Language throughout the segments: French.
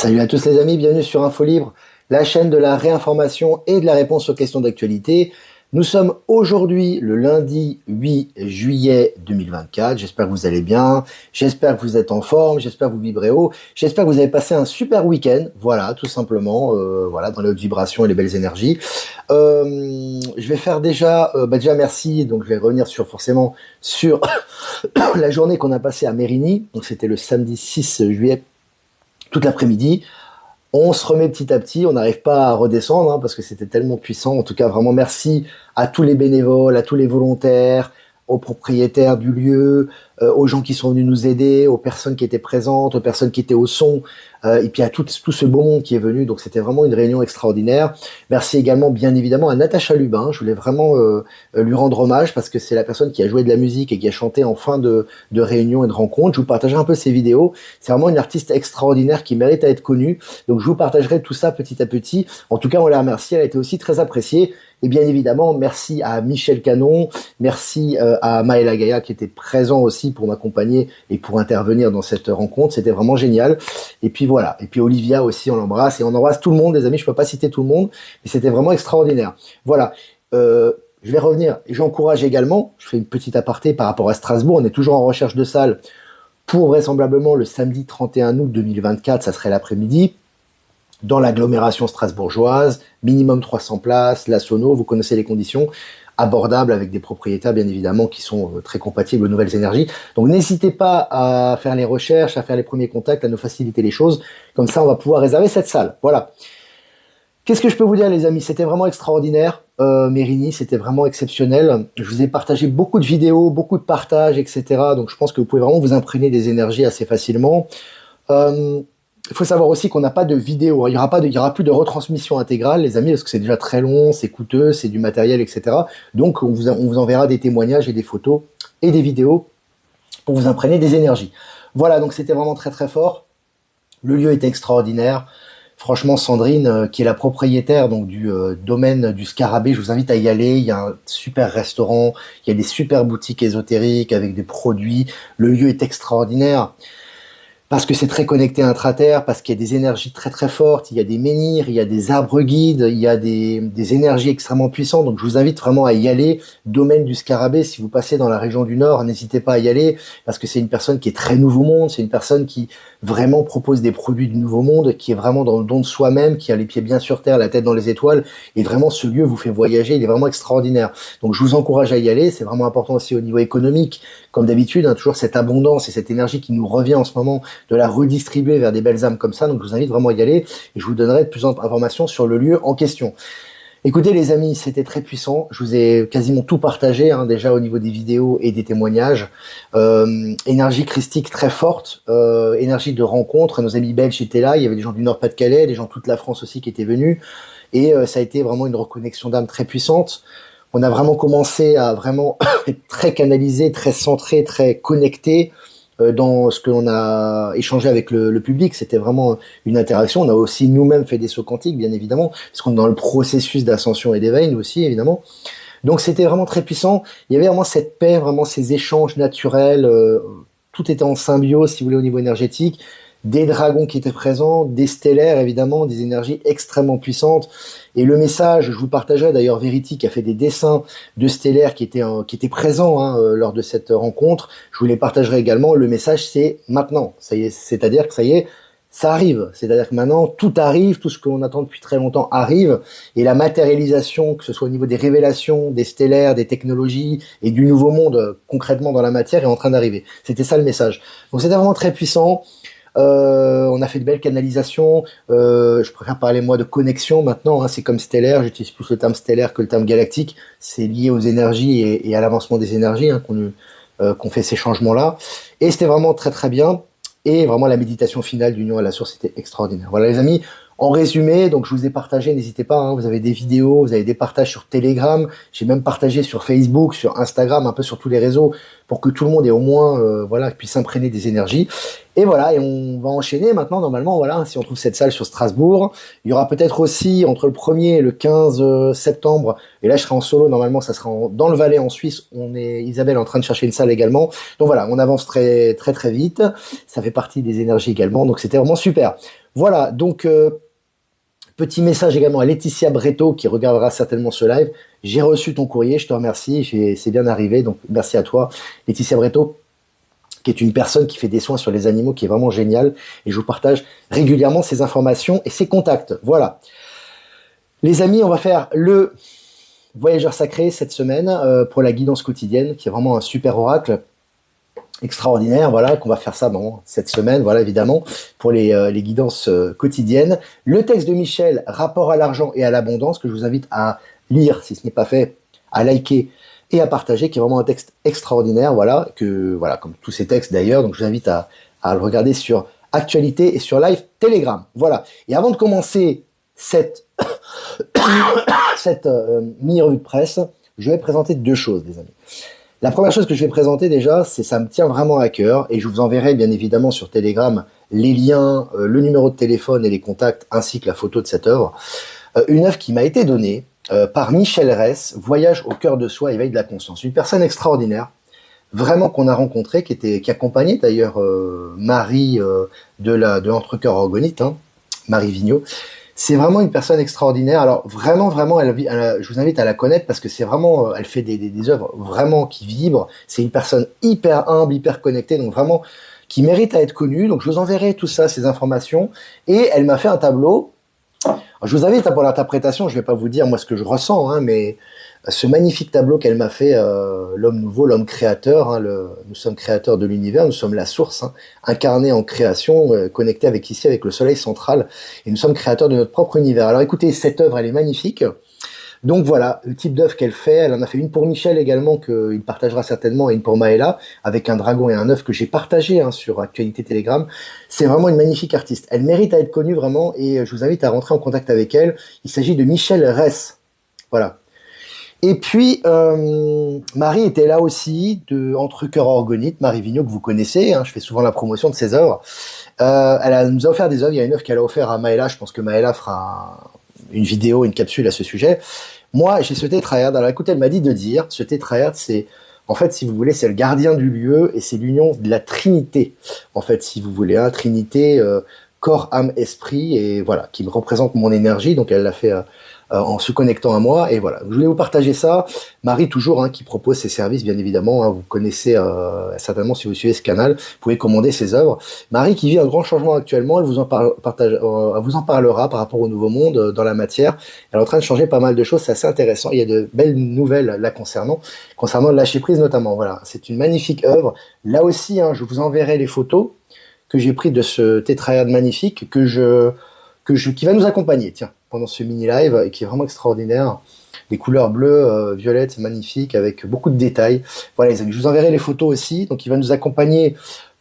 Salut à tous les amis, bienvenue sur Info Libre, la chaîne de la réinformation et de la réponse aux questions d'actualité. Nous sommes aujourd'hui le lundi 8 juillet 2024, j'espère que vous allez bien, j'espère que vous êtes en forme, j'espère que vous vibrez haut, j'espère que vous avez passé un super week-end, voilà, tout simplement, voilà, dans les hautes vibrations et les belles énergies. Je vais faire déjà merci, donc je vais revenir forcément sur la journée qu'on a passée à Mérigny, donc c'était le samedi 6 juillet, toute l'après-midi. On se remet petit à petit, on n'arrive pas à redescendre parce que c'était tellement puissant. En tout cas, vraiment merci à tous les bénévoles, à tous les volontaires, aux propriétaires du lieu, aux gens qui sont venus nous aider, aux personnes qui étaient présentes, aux personnes qui étaient au son, et puis à tout ce beau monde qui est venu. Donc c'était vraiment une réunion extraordinaire. Merci également bien évidemment à Natacha Lubin. Je voulais vraiment lui rendre hommage parce que c'est la personne qui a joué de la musique et qui a chanté en fin de réunion et de rencontre. Je vous partagerai un peu ses vidéos. C'est vraiment une artiste extraordinaire qui mérite à être connue. Donc je vous partagerai tout ça petit à petit. En tout cas, on la remercie. Elle a été aussi très appréciée. Et bien évidemment, merci à Michel Canon, merci à Maëla Gaïa qui était présent aussi pour m'accompagner et pour intervenir dans cette rencontre. C'était vraiment génial. Et puis voilà. Et puis Olivia aussi, on l'embrasse et on embrasse tout le monde, les amis. Je peux pas citer tout le monde, mais c'était vraiment extraordinaire. Voilà. Je vais revenir et j'encourage également, je fais une petite aparté par rapport à Strasbourg. On est toujours en recherche de salle pour vraisemblablement le samedi 31 août 2024, ça serait l'après-midi. Dans l'agglomération strasbourgeoise, minimum 300 places, la sono, vous connaissez les conditions, abordables avec des propriétaires bien évidemment qui sont très compatibles aux nouvelles énergies. Donc n'hésitez pas à faire les recherches, à faire les premiers contacts, à nous faciliter les choses. Comme ça, on va pouvoir réserver cette salle. Voilà. Qu'est-ce que je peux vous dire les amis? C'était vraiment extraordinaire. Mérigny, c'était vraiment exceptionnel. Je vous ai partagé beaucoup de vidéos, beaucoup de partages, etc. Donc je pense que vous pouvez vraiment vous imprégner des énergies assez facilement. Il faut savoir aussi qu'on n'a pas de vidéo, il y aura plus de retransmission intégrale, les amis, parce que c'est déjà très long, c'est coûteux, c'est du matériel, etc. Donc, on vous enverra des témoignages et des photos et des vidéos pour vous imprégner des énergies. Voilà, donc c'était vraiment très très fort. Le lieu était extraordinaire. Franchement, Sandrine, qui est la propriétaire donc du domaine du Scarabée, je vous invite à y aller. Il y a un super restaurant, il y a des super boutiques ésotériques avec des produits. Le lieu est extraordinaire. Parce que c'est très connecté intra-terre, parce qu'il y a des énergies très très fortes, il y a des menhirs, il y a des arbres guides, il y a des énergies extrêmement puissantes. Donc je vous invite vraiment à y aller. Domaine du Scarabée, si vous passez dans la région du Nord, n'hésitez pas à y aller, parce que c'est une personne qui est très nouveau monde, c'est une personne qui vraiment propose des produits du nouveau monde, qui est vraiment dans le don de soi-même, qui a les pieds bien sur terre, la tête dans les étoiles, et vraiment ce lieu vous fait voyager, il est vraiment extraordinaire. Donc je vous encourage à y aller, c'est vraiment important aussi au niveau économique, comme d'habitude, toujours cette abondance et cette énergie qui nous revient en ce moment, de la redistribuer vers des belles âmes comme ça. Donc je vous invite vraiment à y aller et je vous donnerai de plus d'informations sur le lieu en question. Écoutez les amis, c'était très puissant. Je vous ai quasiment tout partagé déjà au niveau des vidéos et des témoignages. Énergie christique très forte, énergie de rencontre. Nos amis belges étaient là, il y avait des gens du Nord-Pas-de-Calais, des gens de toute la France aussi qui étaient venus. Et ça a été vraiment une reconnexion d'âme très puissante. On a vraiment commencé à vraiment être très canalisé, très centré, très connecté dans ce que l'on a échangé avec le public. C'était vraiment une interaction. On a aussi nous-mêmes fait des sauts quantiques, bien évidemment, parce qu'on est dans le processus d'ascension et d'éveil, nous aussi, évidemment. Donc c'était vraiment très puissant. Il y avait vraiment cette paix, vraiment ces échanges naturels. Tout était en symbiose, si vous voulez, au niveau énergétique. Des dragons qui étaient présents, des stellaires évidemment, des énergies extrêmement puissantes. Et le message, je vous partagerai d'ailleurs Verity qui a fait des dessins de stellaires qui étaient présents lors de cette rencontre. Je vous les partagerai également. Le message c'est maintenant. Ça y est, c'est-à-dire que ça y est, ça arrive. C'est-à-dire que maintenant tout arrive, tout ce qu'on attend depuis très longtemps arrive. Et la matérialisation, que ce soit au niveau des révélations, des stellaires, des technologies et du nouveau monde concrètement dans la matière est en train d'arriver. C'était ça le message. Donc c'était vraiment très puissant. On a fait de belles canalisations. Je préfère parler moi de connexion maintenant. C'est comme stellaire. J'utilise plus le terme stellaire que le terme galactique. C'est lié aux énergies et à l'avancement des énergies qu'on fait ces changements-là. Et c'était vraiment très très bien. Et vraiment la méditation finale d'union à la source était extraordinaire. Voilà les amis. En résumé, donc je vous ai partagé, n'hésitez pas, vous avez des vidéos, vous avez des partages sur Telegram, j'ai même partagé sur Facebook, sur Instagram, un peu sur tous les réseaux, pour que tout le monde ait au moins, voilà, puisse s'imprégner des énergies. Et voilà, et on va enchaîner maintenant, normalement, voilà, si on trouve cette salle sur Strasbourg. Il y aura peut-être aussi, entre le 1er et le 15 septembre, et là je serai en solo, normalement ça sera dans le Valais en Suisse, Isabelle est en train de chercher une salle également. Donc voilà, on avance très très très vite, ça fait partie des énergies également, donc c'était vraiment super. Voilà, donc petit message également à Laetitia Breto qui regardera certainement ce live. J'ai reçu ton courrier, je te remercie, c'est bien arrivé, donc merci à toi Laetitia Breto, qui est une personne qui fait des soins sur les animaux, qui est vraiment génial, et je vous partage régulièrement ces informations et ces contacts. Voilà. Les amis, on va faire le voyageur sacré cette semaine pour la guidance quotidienne, qui est vraiment un super oracle extraordinaire, voilà, qu'on va faire ça cette semaine, voilà, évidemment, pour les guidances quotidiennes. Le texte de Michel, rapport à l'argent et à l'abondance, que je vous invite à lire, si ce n'est pas fait, à liker et à partager, qui est vraiment un texte extraordinaire, voilà, comme tous ces textes d'ailleurs, donc je vous invite à le regarder sur Actualité et sur Live Telegram, voilà. Et avant de commencer cette mini-revue de presse, je vais présenter deux choses, les amis. La première chose que je vais présenter déjà, ça me tient vraiment à cœur, et je vous enverrai bien évidemment sur Telegram les liens, le numéro de téléphone et les contacts, ainsi que la photo de cette œuvre. Une œuvre qui m'a été donnée par Michel Ress, Voyage au cœur de soi, éveil de la conscience. Une personne extraordinaire, vraiment qu'on a rencontrée, qui accompagnait d'ailleurs Marie de Entre-Cœurs Orgoниtes, Marie Vigneault. C'est vraiment une personne extraordinaire. Alors vraiment, je vous invite à la connaître parce que c'est vraiment, elle fait des œuvres vraiment qui vibrent. C'est une personne hyper humble, hyper connectée, donc vraiment qui mérite à être connue. Donc je vous enverrai tout ça, ces informations. Et elle m'a fait un tableau. Alors, je vous invite pour l'interprétation. Je vais pas vous dire moi ce que je ressens, mais ce magnifique tableau qu'elle m'a fait, l'homme nouveau, l'homme créateur, nous sommes créateurs de l'univers, nous sommes la source, incarnée en création, connectée avec le soleil central, et nous sommes créateurs de notre propre univers. Alors écoutez, cette œuvre, elle est magnifique. Donc voilà, le type d'œuvre qu'elle fait, elle en a fait une pour Michel également, qu'il partagera certainement, et une pour Maëla, avec un dragon et un œuf que j'ai partagé sur Actualité Telegram. C'est vraiment une magnifique artiste. Elle mérite à être connue vraiment, et je vous invite à rentrer en contact avec elle. Il s'agit de Michel Ress. Voilà. Et puis, Marie était là aussi, de Entre-Cœurs Orgonites, Marie Vigneault, que vous connaissez, je fais souvent la promotion de ses œuvres. Elle nous a offert des œuvres, il y a une œuvre qu'elle a offert à Maëla, je pense que Maëla fera une vidéo, une capsule à ce sujet. Moi, j'ai ce tétraèdre, alors écoutez, elle m'a dit de dire, ce tétraèdre, c'est, en fait, si vous voulez, c'est le gardien du lieu, et c'est l'union de la Trinité, en fait, si vous voulez, Trinité, corps, âme, esprit, et voilà, qui me représente mon énergie, donc elle l'a fait en se connectant à moi, et voilà. Je voulais vous partager ça. Marie, toujours, qui propose ses services, bien évidemment, vous connaissez certainement si vous suivez ce canal, vous pouvez commander ses œuvres. Marie qui vit un grand changement actuellement, elle vous en parlera par rapport au nouveau monde dans la matière. Elle est en train de changer pas mal de choses, c'est assez intéressant. Il y a de belles nouvelles là concernant le lâcher prise notamment. Voilà, c'est une magnifique œuvre. Là aussi, je vous enverrai les photos que j'ai prises de ce tétraèdre magnifique qui va nous accompagner, pendant ce mini-live, et qui est vraiment extraordinaire. Les couleurs bleues, violettes, c'est magnifique, avec beaucoup de détails. Voilà les amis, je vous enverrai les photos aussi, donc il va nous accompagner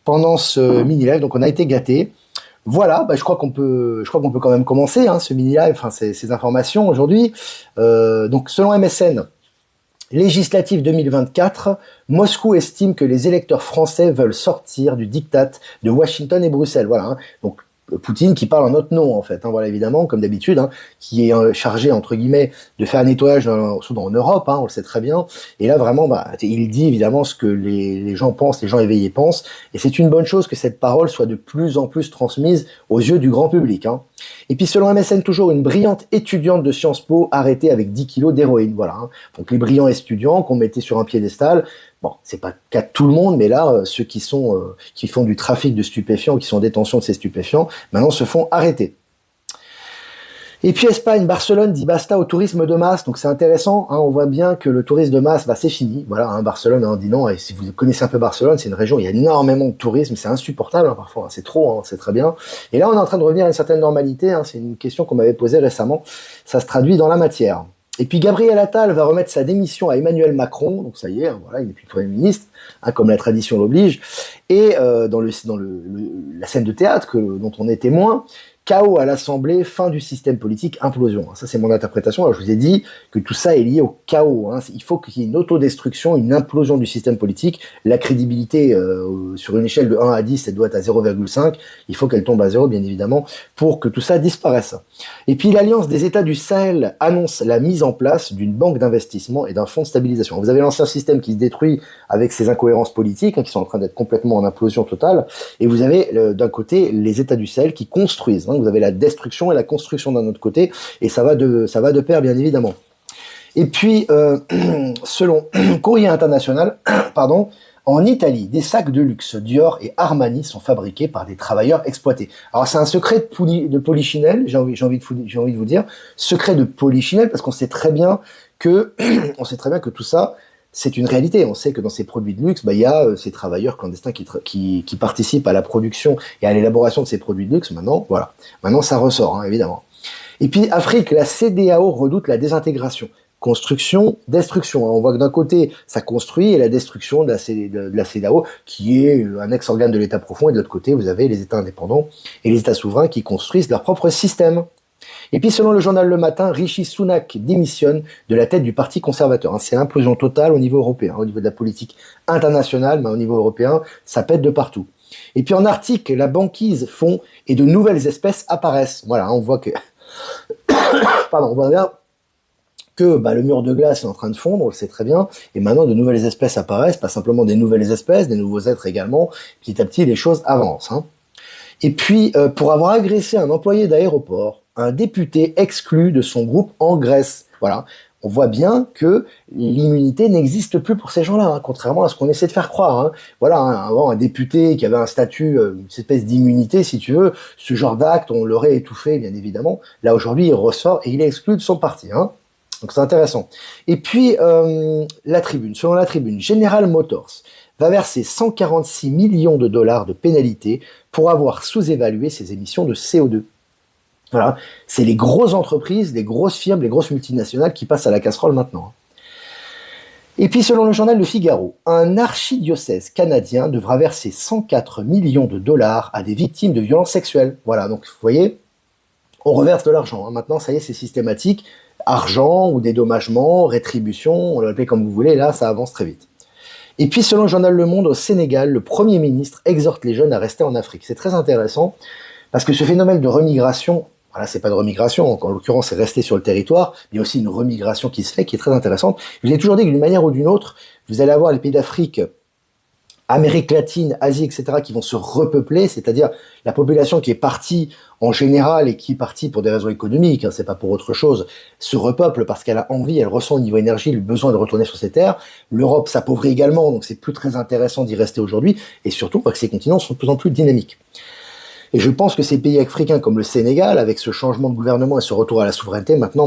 pendant ce mini-live, donc on a été gâtés. Voilà, je crois qu'on peut quand même commencer, ce mini-live, ces informations aujourd'hui. Donc selon MSN, législative 2024, Moscou estime que les électeurs français veulent sortir du diktat de Washington et Bruxelles. Voilà, donc Poutine qui parle en notre nom en fait, voilà évidemment comme d'habitude, qui est chargé entre guillemets de faire un nettoyage en Europe, on le sait très bien. Et là vraiment, il dit évidemment ce que les gens pensent, les gens éveillés pensent, et c'est une bonne chose que cette parole soit de plus en plus transmise aux yeux du grand public. Et puis selon MSN toujours, une brillante étudiante de Sciences Po arrêtée avec 10 kilos d'héroïne. Voilà, donc les brillants étudiants qu'on mettait sur un piédestal. Bon, c'est pas le cas de tout le monde, mais là, ceux qui font du trafic de stupéfiants, qui sont en détention de ces stupéfiants, maintenant se font arrêter. Et puis Espagne, Barcelone dit basta au tourisme de masse, donc c'est intéressant, on voit bien que le tourisme de masse, c'est fini, voilà, Barcelone dit non, et si vous connaissez un peu Barcelone, c'est une région où il y a énormément de tourisme, c'est insupportable parfois, c'est trop, c'est très bien. Et là, on est en train de revenir à une certaine normalité, c'est une question qu'on m'avait posée récemment, ça se traduit dans la matière. Et puis Gabriel Attal va remettre sa démission à Emmanuel Macron, donc ça y est, voilà, il n'est plus Premier ministre, comme la tradition l'oblige. Et dans la scène de théâtre dont on est témoin, chaos à l'Assemblée, fin du système politique, implosion. Ça, c'est mon interprétation. Alors, je vous ai dit que tout ça est lié au chaos. Il faut qu'il y ait une autodestruction, une implosion du système politique. La crédibilité, sur une échelle de 1 à 10, elle doit être à 0,5. Il faut qu'elle tombe à 0, bien évidemment, pour que tout ça disparaisse. Et puis, l'Alliance des États du Sahel annonce la mise en place d'une banque d'investissement et d'un fonds de stabilisation. Vous avez l'ancien système qui se détruit avec ses incohérences politiques, qui sont en train d'être complètement en implosion totale. Et vous avez, d'un côté, les États du Sahel qui construisent. Vous avez la destruction et la construction d'un autre côté, et ça va de pair, bien évidemment. Et puis, selon Courrier International, en Italie, des sacs de luxe Dior et Armani sont fabriqués par des travailleurs exploités. Alors, c'est un secret de polichinelle, j'ai envie de vous dire, secret de polichinelle, parce qu'on sait très bien que tout ça, c'est une réalité. On sait que dans ces produits de luxe, il y a ces travailleurs clandestins qui participent à la production et à l'élaboration de ces produits de luxe. Maintenant, voilà. Maintenant, ça ressort, évidemment. Et puis, Afrique, la CEDEAO redoute la désintégration. Construction, destruction. On voit que d'un côté, ça construit, et la destruction de la CEDEAO, qui est un ex-organe de l'État profond, et de l'autre côté, vous avez les États indépendants et les États souverains qui construisent leur propre système. Et puis, selon le journal Le Matin, Rishi Sunak démissionne de la tête du Parti conservateur. C'est l'implosion totale au niveau européen, au niveau de la politique internationale, mais au niveau européen, ça pète de partout. Et puis en Arctique, la banquise fond et de nouvelles espèces apparaissent. Voilà, on voit que, on voit bien que le mur de glace est en train de fondre, on le sait très bien, et maintenant de nouvelles espèces apparaissent, pas simplement des nouvelles espèces, des nouveaux êtres également. Petit à petit, les choses avancent. Et puis, pour avoir agressé un employé d'aéroport, un député exclu de son groupe en Grèce. Voilà. On voit bien que l'immunité n'existe plus pour ces gens-là, contrairement à ce qu'on essaie de faire croire. Voilà, avant, un député qui avait un statut, une espèce d'immunité, si tu veux, ce genre d'acte, on l'aurait étouffé, bien évidemment. Là, aujourd'hui, il ressort et il est exclu de son parti. Donc, c'est intéressant. Et puis, la Tribune. Selon la Tribune, General Motors va verser 146 millions de dollars de pénalité pour avoir sous-évalué ses émissions de CO2. Voilà, c'est les grosses entreprises, les grosses firmes, les grosses multinationales qui passent à la casserole maintenant. Et puis selon le journal Le Figaro, un archidiocèse canadien devra verser 104 millions de dollars à des victimes de violences sexuelles. Voilà, donc vous voyez, on reverse de l'argent. Maintenant, ça y est, c'est systématique. Argent ou dédommagement, rétribution, on l'appelle comme vous voulez, là, ça avance très vite. Et puis selon le journal Le Monde, au Sénégal, le Premier ministre exhorte les jeunes à rester en Afrique. C'est très intéressant, parce que ce phénomène de remigration, voilà, c'est pas de remigration, en l'occurrence c'est rester sur le territoire, mais il y a aussi une remigration qui se fait, qui est très intéressante. Je vous ai toujours dit que d'une manière ou d'une autre, vous allez avoir les pays d'Afrique, Amérique latine, Asie, etc., qui vont se repeupler, c'est-à-dire la population qui est partie en général et qui est partie pour des raisons économiques, c'est pas pour autre chose, se repeuple parce qu'elle a envie, elle ressent au niveau énergie le besoin de retourner sur ces terres. L'Europe s'appauvrit également, donc c'est plus très intéressant d'y rester aujourd'hui, et surtout parce que ces continents sont de plus en plus dynamiques. Et je pense que ces pays africains comme le Sénégal, avec ce changement de gouvernement et ce retour à la souveraineté, maintenant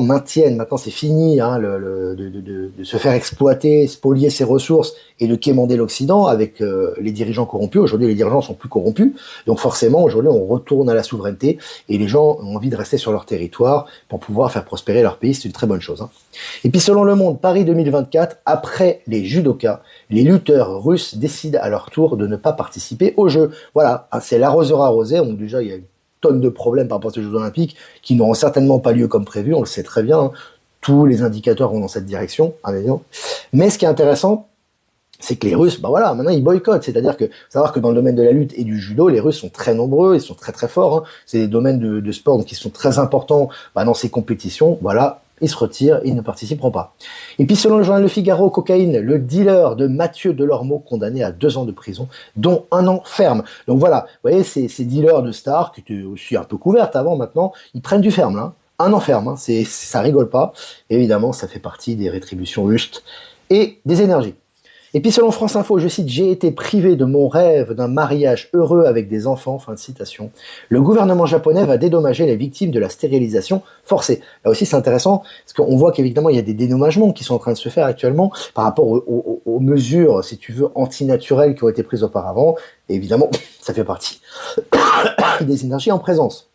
c'est fini de se faire exploiter, spolier ses ressources et de quémander l'Occident avec les dirigeants corrompus. Aujourd'hui, les dirigeants sont plus corrompus, donc forcément, aujourd'hui, on retourne à la souveraineté et les gens ont envie de rester sur leur territoire pour pouvoir faire prospérer leur pays. C'est une très bonne chose. Et puis, selon Le Monde, Paris 2024, après les judokas, les lutteurs russes décident à leur tour de ne pas participer aux Jeux. Voilà, c'est l'arroseur arrosé. Donc déjà, il y a une tonne de problèmes par rapport à ces Jeux Olympiques qui n'auront certainement pas lieu comme prévu, on le sait très bien. Tous les indicateurs vont dans cette direction, évidemment. Mais ce qui est intéressant, c'est que les Russes, maintenant ils boycottent. C'est-à-dire que, faut savoir que dans le domaine de la lutte et du judo, les Russes sont très nombreux, ils sont très très forts. C'est des domaines de sport donc, qui sont très importants dans ces compétitions. Voilà. Ils se retirent, ils ne participeront pas. Et puis selon le journal Le Figaro, cocaïne, le dealer de Mathieu Delormeau condamné à 2 ans de prison, dont 1 an ferme. Donc voilà, vous voyez, ces dealers de stars, qui étaient aussi un peu couvertes avant maintenant, ils prennent du ferme là. 1 an ferme, ça rigole pas. Évidemment, ça fait partie des rétributions justes et des énergies. Et puis selon France Info, je cite, « J'ai été privé de mon rêve d'un mariage heureux avec des enfants », fin de citation. Le gouvernement japonais va dédommager les victimes de la stérilisation forcée. Là aussi c'est intéressant, parce qu'on voit qu'évidemment il y a des dédommagements qui sont en train de se faire actuellement par rapport aux mesures, si tu veux, antinaturelles qui ont été prises auparavant. Et évidemment, ça fait partie des énergies en présence.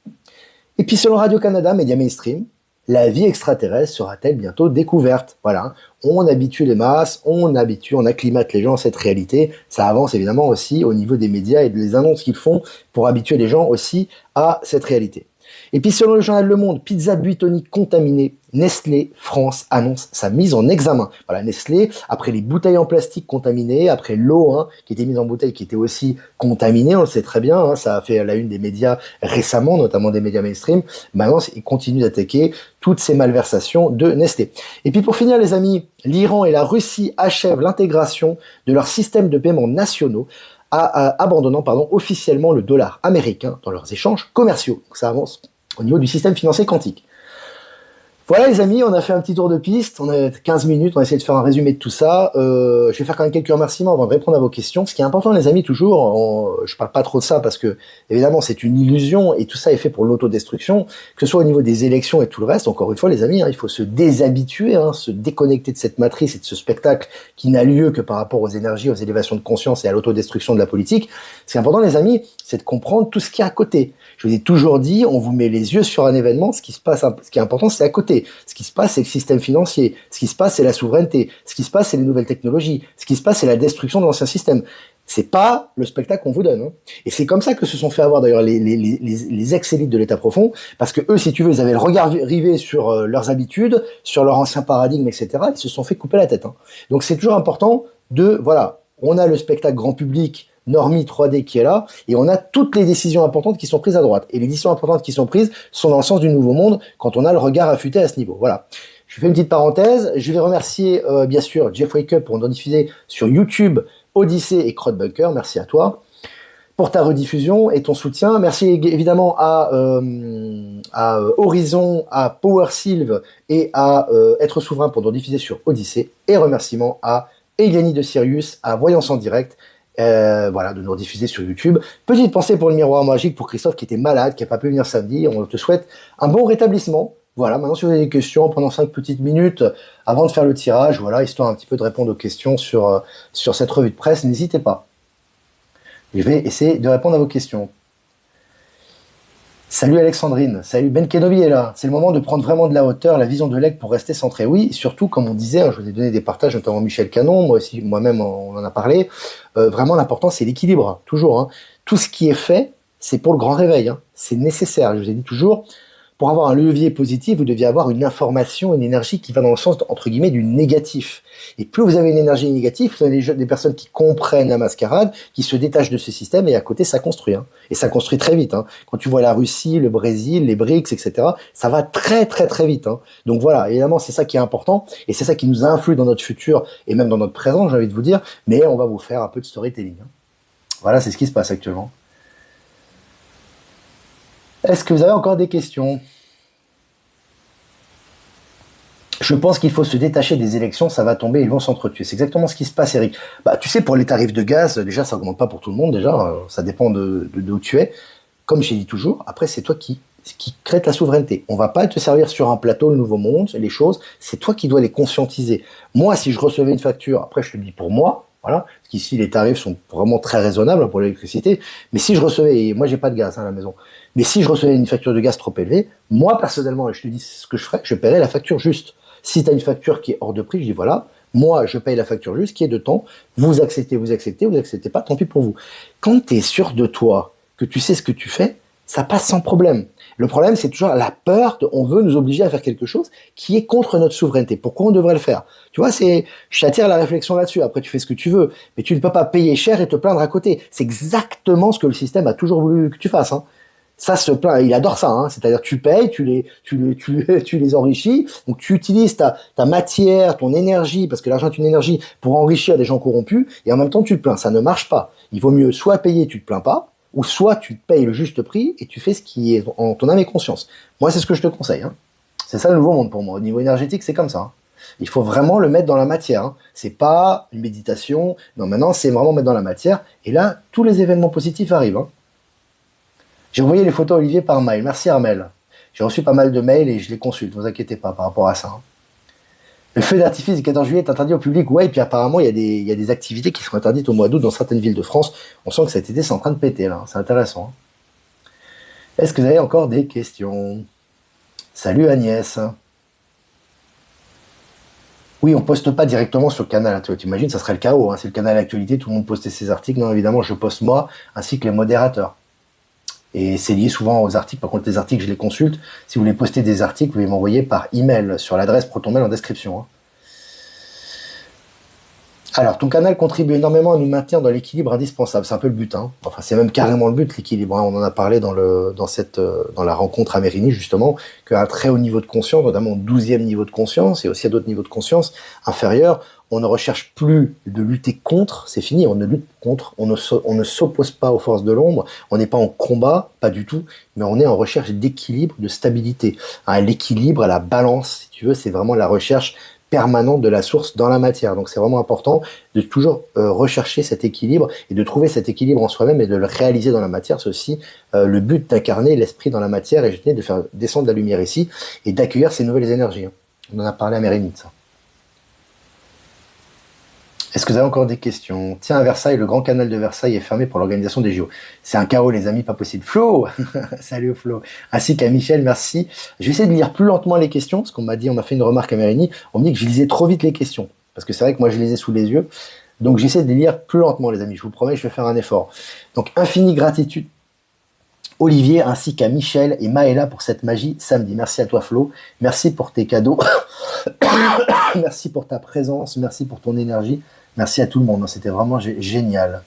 Et puis selon Radio-Canada, média mainstream, la vie extraterrestre sera-t-elle bientôt découverte? Voilà, on habitue les masses, on acclimate les gens à cette réalité. Ça avance évidemment aussi au niveau des médias et des annonces qu'ils font pour habituer les gens aussi à cette réalité. Et puis selon le journal Le Monde, pizza Buitoni contaminée, Nestlé France annonce sa mise en examen. Voilà, Nestlé, après les bouteilles en plastique contaminées, après l'eau qui était mise en bouteille qui était aussi contaminée, on le sait très bien, ça a fait la une des médias récemment, notamment des médias mainstream. Maintenant, ils continuent d'attaquer toutes ces malversations de Nestlé. Et puis pour finir les amis, l'Iran et la Russie achèvent l'intégration de leurs systèmes de paiement nationaux, abandonnant officiellement le dollar américain dans leurs échanges commerciaux. Donc ça avance au niveau du système financier quantique. Voilà les amis, on a fait un petit tour de piste, on a 15 minutes, on va essayer de faire un résumé de tout ça. Je vais faire quand même quelques remerciements avant de répondre à vos questions. Ce qui est important les amis, toujours, je parle pas trop de ça parce que évidemment c'est une illusion et tout ça est fait pour l'autodestruction, que ce soit au niveau des élections et tout le reste. Encore une fois les amis, il faut se déshabituer, se déconnecter de cette matrice et de ce spectacle qui n'a lieu que par rapport aux énergies, aux élévations de conscience et à l'autodestruction de la politique. Ce qui est important les amis, c'est de comprendre tout ce qui est à côté. Je vous ai toujours dit, on vous met les yeux sur un événement, ce qui se passe, ce qui est important, c'est à côté. Ce qui se passe, c'est le système financier. Ce qui se passe, c'est la souveraineté. Ce qui se passe, c'est les nouvelles technologies. Ce qui se passe, c'est la destruction de l'ancien système. C'est pas le spectacle qu'on vous donne. Et c'est comme ça que se sont fait avoir d'ailleurs les ex-élites de l'État profond, parce que eux, si tu veux, ils avaient le regard rivé sur leurs habitudes, sur leur ancien paradigme, etc. Ils se sont fait couper la tête. Donc c'est toujours important voilà, on a le spectacle grand public, Normie 3D qui est là, et on a toutes les décisions importantes qui sont prises à droite. Et les décisions importantes qui sont prises sont dans le sens du nouveau monde quand on a le regard affûté à ce niveau. Voilà. Je fais une petite parenthèse. Je vais remercier bien sûr Jeff Wake Up pour nous diffuser sur YouTube, Odyssée et Crowdbunker. Merci à toi pour ta rediffusion et ton soutien. Merci évidemment à Horizon, à Power Sylve et à Être Souverain pour nous diffuser sur Odyssée. Et remerciements à Eliani de Sirius, à Voyance en direct, de nous rediffuser sur YouTube. Petite pensée pour le miroir magique, pour Christophe qui était malade, qui n'a pas pu venir samedi. On te souhaite un bon rétablissement. Voilà, maintenant si vous avez des questions, pendant 5 petites minutes avant de faire le tirage, voilà, histoire un petit peu de répondre aux questions sur cette revue de presse, n'hésitez pas. Je vais essayer de répondre à vos questions. Salut Alexandrine, salut Ben Kenobi est là. C'est le moment de prendre vraiment de la hauteur, la vision de l'aigle pour rester centré. Oui, surtout comme on disait, je vous ai donné des partages, notamment Michel Canon, moi-même on en a parlé. Vraiment l'important c'est l'équilibre, toujours. Tout ce qui est fait, c'est pour le grand réveil. C'est nécessaire. Je vous ai dit toujours, pour avoir un levier positif, vous deviez avoir une information, une énergie qui va dans le sens, entre guillemets, du négatif. Et plus vous avez une énergie négative, vous avez des personnes qui comprennent la mascarade, qui se détachent de ce système, et à côté, ça construit. Et ça construit très vite. Quand tu vois la Russie, le Brésil, les BRICS, etc., ça va très, très, très vite. Donc voilà, évidemment, c'est ça qui est important, et c'est ça qui nous influe dans notre futur, et même dans notre présent, j'ai envie de vous dire, mais on va vous faire un peu de storytelling. Voilà, c'est ce qui se passe actuellement. Est-ce que vous avez encore des questions? Je pense qu'il faut se détacher des élections, ça va tomber, ils vont s'entretuer. C'est exactement ce qui se passe, Eric. Tu sais, pour les tarifs de gaz, déjà, ça augmente pas pour tout le monde, déjà, ça dépend de où tu es. Comme j'ai dit toujours, après, c'est toi qui crée la souveraineté. On va pas te servir sur un plateau le nouveau monde, les choses, c'est toi qui dois les conscientiser. Moi, si je recevais une facture, après, je te le dis pour moi, voilà, parce qu'ici, les tarifs sont vraiment très raisonnables pour l'électricité, mais si je recevais, et moi, j'ai pas de gaz à la maison, mais si je recevais une facture de gaz trop élevée, moi, personnellement, et je te dis ce que je ferais, je paierais la facture juste. Si tu as une facture qui est hors de prix, je dis voilà, moi, je paye la facture juste, qui est de temps, vous acceptez pas, tant pis pour vous. Quand tu es sûr de toi, que tu sais ce que tu fais, ça passe sans problème. Le problème, c'est toujours la peur on veut nous obliger à faire quelque chose qui est contre notre souveraineté. Pourquoi on devrait le faire? Tu vois, je t'attire la réflexion là-dessus. Après, tu fais ce que tu veux, mais tu ne peux pas payer cher et te plaindre à côté. C'est exactement ce que le système a toujours voulu que tu fasses. Ça se plaint, il adore ça, c'est-à-dire tu payes, tu les enrichis, donc tu utilises ta matière, ton énergie, parce que l'argent est une énergie, pour enrichir des gens corrompus, et en même temps tu te plains, ça ne marche pas. Il vaut mieux soit payer, tu te plains pas, ou soit tu payes le juste prix et tu fais ce qui est en ton âme et conscience. Moi, c'est ce que je te conseille. C'est ça le nouveau monde pour moi. Au niveau énergétique, c'est comme ça. Il faut vraiment le mettre dans la matière. C'est pas une méditation. Non, maintenant, c'est vraiment mettre dans la matière. Et là, tous les événements positifs arrivent. J'ai envoyé les photos à Olivier par mail. Merci Armel. J'ai reçu pas mal de mails et je les consulte. Ne vous inquiétez pas par rapport à ça. Le feu d'artifice du 14 juillet est interdit au public. Ouais, et puis apparemment, il y a des activités qui seront interdites au mois d'août dans certaines villes de France. On sent que cet été, c'est en train de péter, là. C'est intéressant. Est-ce que vous avez encore des questions? Salut Agnès. Oui, on poste pas directement sur le canal. Tu imagines, ça serait le chaos. C'est le canal Actualité, tout le monde postait ses articles. Non, évidemment, je poste moi, ainsi que les modérateurs. Et c'est lié souvent aux articles. Par contre, les articles, je les consulte. Si vous voulez poster des articles, vous pouvez m'envoyer par email sur l'adresse ProtonMail en description. Alors, ton canal contribue énormément à nous maintenir dans l'équilibre indispensable. C'est un peu le but, hein. Enfin, c'est même carrément le but, l'équilibre, hein. On en a parlé dans la rencontre à Mérigny, justement, qu'à un très haut niveau de conscience, notamment au 12e niveau de conscience, et aussi à d'autres niveaux de conscience inférieurs, on ne recherche plus de lutter contre, c'est fini, on ne lutte contre, on ne s'oppose pas aux forces de l'ombre, on n'est pas en combat, pas du tout, mais on est en recherche d'équilibre, de stabilité. Hein, l'équilibre, la balance, si tu veux, c'est vraiment la recherche permanente de la source dans la matière. Donc c'est vraiment important de toujours rechercher cet équilibre et de trouver cet équilibre en soi-même et de le réaliser dans la matière. C'est aussi le but d'incarner l'esprit dans la matière et de faire descendre la lumière ici et d'accueillir ces nouvelles énergies. On en a parlé à Mérigny de ça. Est-ce que vous avez encore des questions? Tiens, à Versailles, le grand canal de Versailles est fermé pour l'organisation des JO. C'est un chaos, les amis, pas possible. Flo, salut Flo. Ainsi qu'à Michel, merci. Je vais essayer de lire plus lentement les questions, parce qu'on m'a fait une remarque à Mérigny. On me dit que je lisais trop vite les questions. Parce que c'est vrai que moi, je les ai sous les yeux. Donc, j'essaie de les lire plus lentement, les amis. Je vous promets, je vais faire un effort. Donc, infinie gratitude, Olivier, ainsi qu'à Michel et Maëla pour cette magie samedi. Merci à toi, Flo. Merci pour tes cadeaux. Merci pour ta présence. Merci pour ton énergie. Merci à tout le monde, c'était vraiment génial.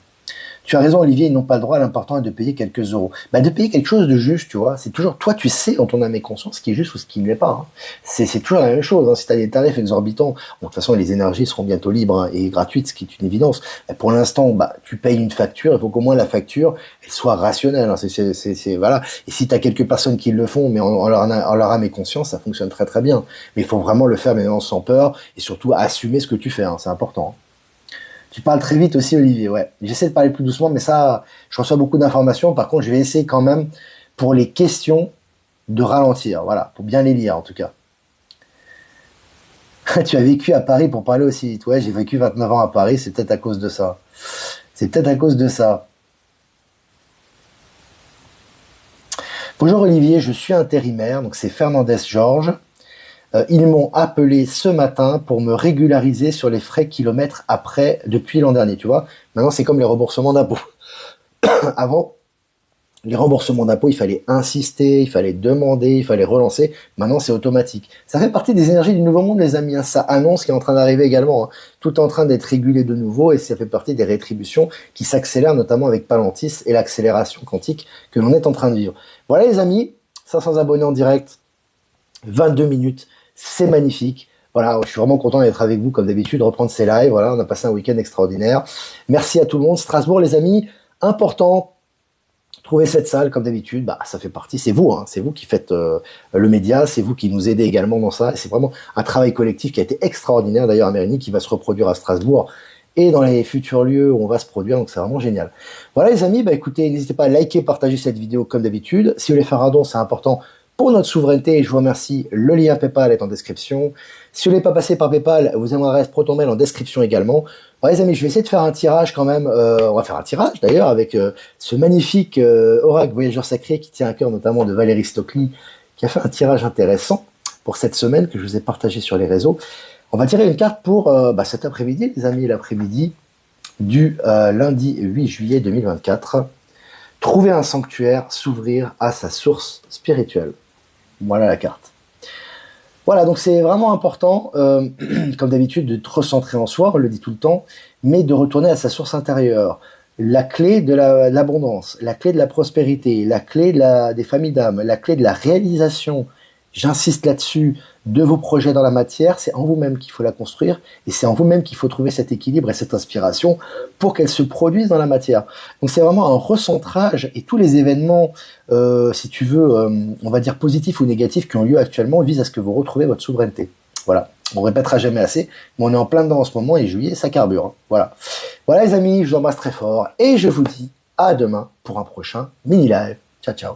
Tu as raison, Olivier, ils n'ont pas le droit, l'important est de payer quelques euros. Bah, de payer quelque chose de juste, tu vois. C'est toujours, toi, tu sais dans ton âme et conscience ce qui est juste ou ce qui ne l'est pas. Hein. C'est toujours la même chose. Hein. Si tu as des tarifs exorbitants, bon, de toute façon, les énergies seront bientôt libres et gratuites, ce qui est une évidence. Mais pour l'instant, bah, tu payes une facture, il faut qu'au moins la facture elle soit rationnelle. Hein. Voilà. Et si tu as quelques personnes qui le font, mais en leur âme et conscience, ça fonctionne très très bien. Mais il faut vraiment le faire maintenant sans peur et surtout assumer ce que tu fais. Hein. C'est important. Hein. Tu parles très vite aussi, Olivier, ouais. J'essaie de parler plus doucement, mais ça, je reçois beaucoup d'informations. Par contre, je vais essayer quand même, pour les questions, de ralentir. Voilà, pour bien les lire, en tout cas. Tu as vécu à Paris pour parler aussi vite. Ouais, j'ai vécu 29 ans à Paris, c'est peut-être à cause de ça. C'est peut-être à cause de ça. Bonjour Olivier, je suis intérimaire, donc c'est Fernandez Georges. Ils m'ont appelé ce matin pour me régulariser sur les frais kilomètres depuis l'an dernier, tu vois. Maintenant, c'est comme les remboursements d'impôts. Avant, les remboursements d'impôts, il fallait insister, il fallait demander, il fallait relancer. Maintenant, c'est automatique. Ça fait partie des énergies du nouveau monde, les amis. Hein. Ça annonce ce qui est en train d'arriver également. Hein. Tout est en train d'être régulé de nouveau et ça fait partie des rétributions qui s'accélèrent, notamment avec Palantis et l'accélération quantique que l'on est en train de vivre. Voilà, les amis. 500 abonnés en direct. 22 minutes. C'est magnifique. Voilà, je suis vraiment content d'être avec vous, comme d'habitude, reprendre ces lives. Voilà, on a passé un week-end extraordinaire. Merci à tout le monde. Strasbourg, les amis, important. Trouvez cette salle, comme d'habitude. Bah, ça fait partie. C'est vous, hein. C'est vous qui faites le média. C'est vous qui nous aidez également dans ça. Et c'est vraiment un travail collectif qui a été extraordinaire, d'ailleurs, à Mérigny, qui va se reproduire à Strasbourg et dans les futurs lieux où on va se produire. Donc, c'est vraiment génial. Voilà, les amis. Bah, écoutez, n'hésitez pas à liker, partager cette vidéo, comme d'habitude. Si vous voulez faire un don, c'est important pour notre souveraineté, je vous remercie. Le lien PayPal est en description. Si vous n'êtes pas passé par PayPal, vous avez mon adresse ProtonMail en description également. Ouais, les amis, je vais essayer de faire un tirage quand même. On va faire un tirage d'ailleurs avec ce magnifique oracle voyageur sacré qui tient à cœur notamment de Valérie Stockley, qui a fait un tirage intéressant pour cette semaine que je vous ai partagé sur les réseaux. On va tirer une carte pour cet après-midi, les amis, l'après-midi du lundi 8 juillet 2024. Trouver un sanctuaire, s'ouvrir à sa source spirituelle. Voilà la carte. Voilà, donc c'est vraiment important, comme d'habitude, de te recentrer en soi, on le dit tout le temps, mais de retourner à sa source intérieure. La clé de l'abondance, la clé de la prospérité, la clé des familles d'âme, la clé de la réalisation, j'insiste là-dessus, de vos projets dans la matière, c'est en vous-même qu'il faut la construire, et c'est en vous-même qu'il faut trouver cet équilibre et cette inspiration pour qu'elle se produise dans la matière. Donc c'est vraiment un recentrage, et tous les événements, si tu veux, on va dire positifs ou négatifs qui ont lieu actuellement, visent à ce que vous retrouviez votre souveraineté. Voilà, on répétera jamais assez, mais on est en plein dedans en ce moment, et juillet, ça carbure. Hein. Voilà. Voilà les amis, je vous embrasse très fort, et je vous dis à demain pour un prochain mini-live. Ciao, ciao.